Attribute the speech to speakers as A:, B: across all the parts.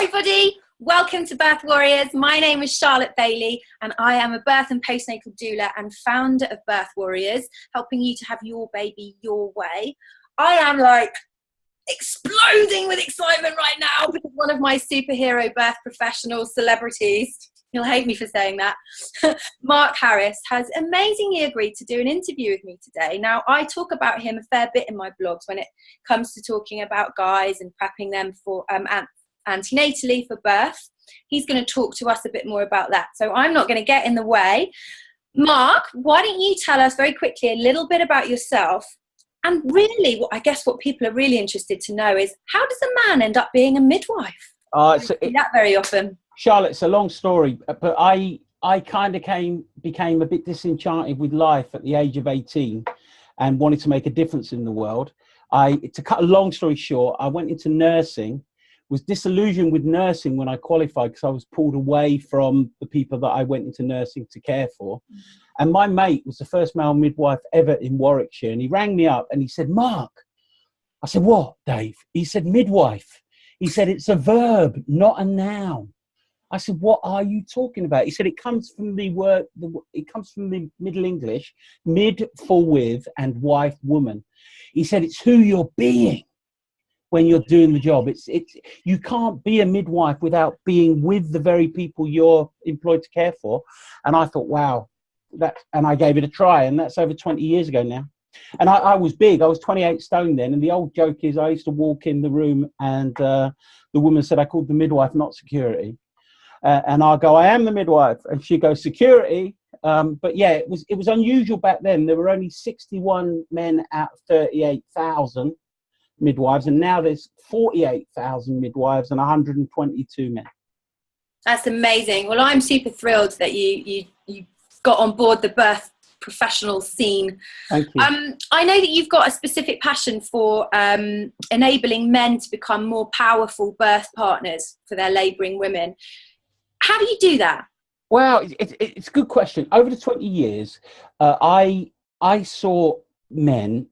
A: everybody, welcome to Birth Warriors. My name is Charlotte Bailey and I am a birth and postnatal doula and founder of Birth Warriors, helping you to have your baby your way. I am like exploding with excitement right now because one of my superhero birth professional celebrities, you'll hate me for saying that, Mark Harris, has amazingly agreed to do an interview with me today. Now, I talk about him a fair bit in my blogs when it comes to talking about guys and prepping them for antenatally for birth. He's going to talk to us a bit more about that. So I'm not going to get in the way. Mark, why don't you tell us very quickly a little bit about yourself? And really, I guess what people are really interested to know is, how does a man end up being a midwife? I don't see that very often.
B: Charlotte, it's a long story, but I kind of became a bit disenchanted with life at the age of 18 and wanted to make a difference in the world. To cut a long story short, I went into nursing, was disillusioned with nursing when I qualified because I was pulled away from the people that I went into nursing to care for. And my mate was the first male midwife ever in Warwickshire. And he rang me up and he said, Mark. I said, what, Dave? He said, midwife. He said, it's a verb, not a noun. I said, what are you talking about? He said, it comes from the word, it comes from the Middle English, mid for with and wife, woman. He said, it's who you're being when you're doing the job. You can't be a midwife without being with the very people you're employed to care for. And I thought, wow, and I gave it a try, and that's over 20 years ago now. And I was big, I was 28 stone then. And the old joke is I used to walk in the room and the woman said I called the midwife, not security. And I'll go, I am the midwife. And she goes, security. But yeah, it was unusual back then. There were only 61 men out of 38,000 midwives. And now there's 48,000 midwives and 122 men.
A: That's amazing. Well, I'm super thrilled that you got on board the birth professional scene.
B: Thank you.
A: I know that you've got a specific passion for enabling men to become more powerful birth partners for their labouring women. How do you do that?
B: Well, it's a good question. Over the 20 years, I saw men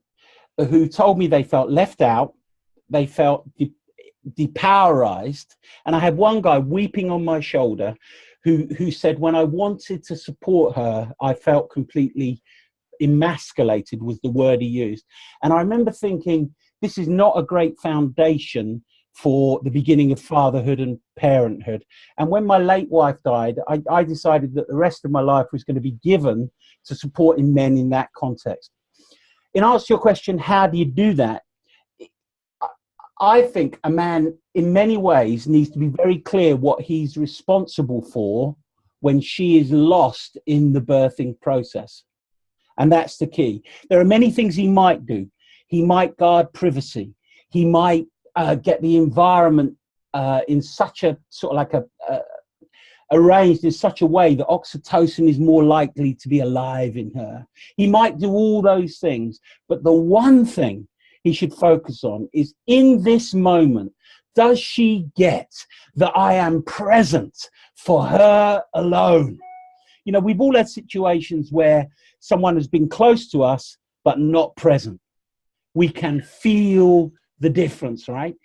B: who told me they felt left out, they felt depowerized, and I had one guy weeping on my shoulder who said, when I wanted to support her, I felt completely emasculated, was the word he used. And I remember thinking, this is not a great foundation for the beginning of fatherhood and parenthood. And when my late wife died, I decided that the rest of my life was going to be given to supporting men in that context. In answer to your question, how do you do that? I think a man, in many ways, needs to be very clear what he's responsible for when she is lost in the birthing process. And that's the key. There are many things he might do. He might guard privacy. He might get the environment in such a sort of like arranged in such a way that oxytocin is more likely to be alive in her. He might do all those things, but the one thing he should focus on is, in this moment, does she get that I am present for her alone? You know, we've all had situations where someone has been close to us but not present. We can feel the difference, right?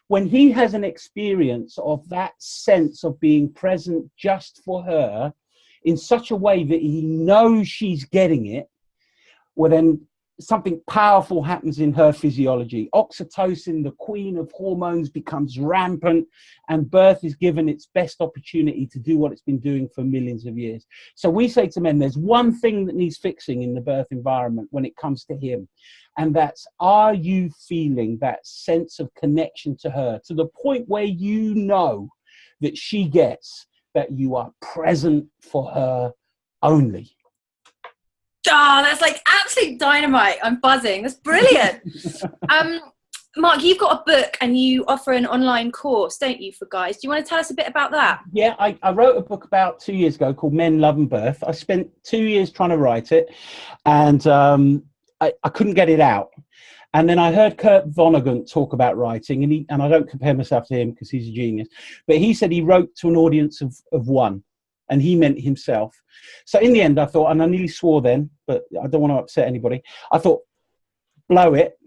B: When he has an experience of that sense of being present just for her in such a way that he knows she's getting it, well, then something powerful happens in her physiology. Oxytocin, the queen of hormones, becomes rampant, and birth is given its best opportunity to do what it's been doing for millions of years. So we say to men, there's one thing that needs fixing in the birth environment when it comes to him. And that's, are you feeling that sense of connection to her to the point where you know that she gets that you are present for her only?
A: Oh, that's like absolute dynamite. I'm buzzing. That's brilliant. Mark, you've got a book and you offer an online course, don't you, for guys? Do you want to tell us a bit about that?
B: Yeah, I wrote a book about 2 years ago called Men, Love and Birth. I spent 2 years trying to write it, and I couldn't get it out. And then I heard Kurt Vonnegut talk about writing, and I don't compare myself to him because he's a genius, but he said he wrote to an audience of one, and he meant himself. So in the end, I thought, and I nearly swore then, but I don't want to upset anybody, I thought, blow it,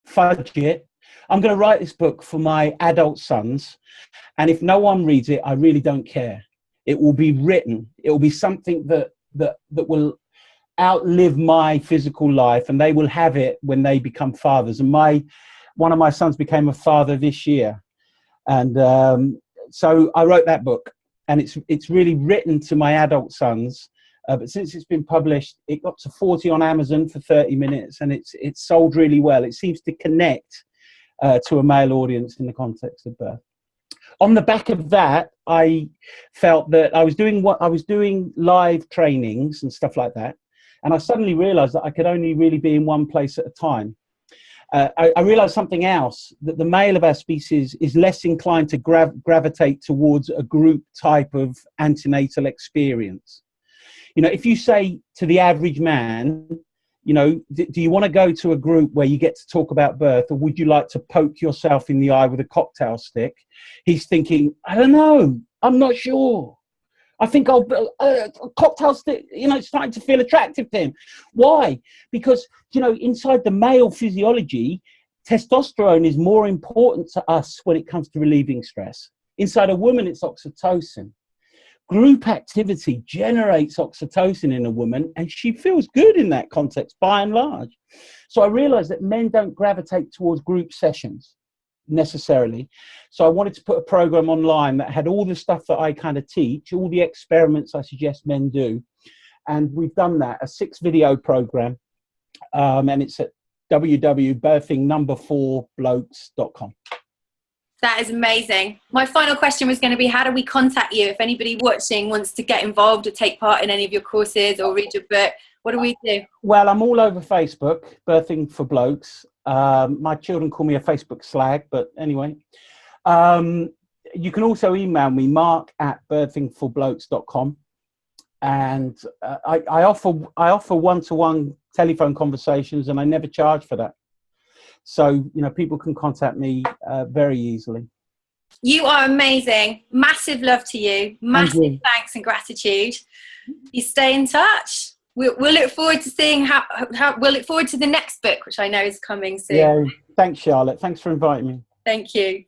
B: fudge it, I'm going to write this book for my adult sons. And if no one reads it, I really don't care. It will be written. It will be something that will outlive my physical life, and they will have it when they become fathers. And one of my sons became a father this year. And so I wrote that book, and it's really written to my adult sons. But since it's been published, it got to 40 on Amazon for 30 minutes, and it's sold really well. It seems to connect to a male audience in the context of birth. On the back of that, I felt that I was doing live trainings and stuff like that, and I suddenly realized that I could only really be in one place at a time. I realized something else, that the male of our species is less inclined to gravitate towards a group type of antenatal experience. You know, if you say to the average man, you know, do you want to go to a group where you get to talk about birth, or would you like to poke yourself in the eye with a cocktail stick? He's thinking, I don't know, I'm not sure. I think a cocktail stick, you know, it's starting to feel attractive to him. Why? Because, you know, inside the male physiology, testosterone is more important to us when it comes to relieving stress. Inside a woman, it's oxytocin. Group activity generates oxytocin in a woman, and she feels good in that context by and large. So I realized that men don't gravitate towards group sessions necessarily. So I wanted to put a program online that had all the stuff that I kind of teach, all the experiments I suggest men do. And we've done that, a 6-video program. And it's at www.birthing4blokes.com.
A: That is amazing. My final question was going to be, how do we contact you if anybody watching wants to get involved or take part in any of your courses or read your book? What do we do?
B: Well, I'm all over Facebook, Birthing4Blokes. My children call me a Facebook slag, but anyway. You can also email me, mark@birthing4blokes.com. And I offer one-to-one telephone conversations, and I never charge for that. So, you know, people can contact me very easily.
A: You are amazing. Massive love to you. Massive thanks and gratitude. You stay in touch. We'll look forward to seeing how we'll look forward to the next book, which I know is coming soon.
B: Yeah. Thanks, Charlotte. Thanks for inviting me.
A: Thank you.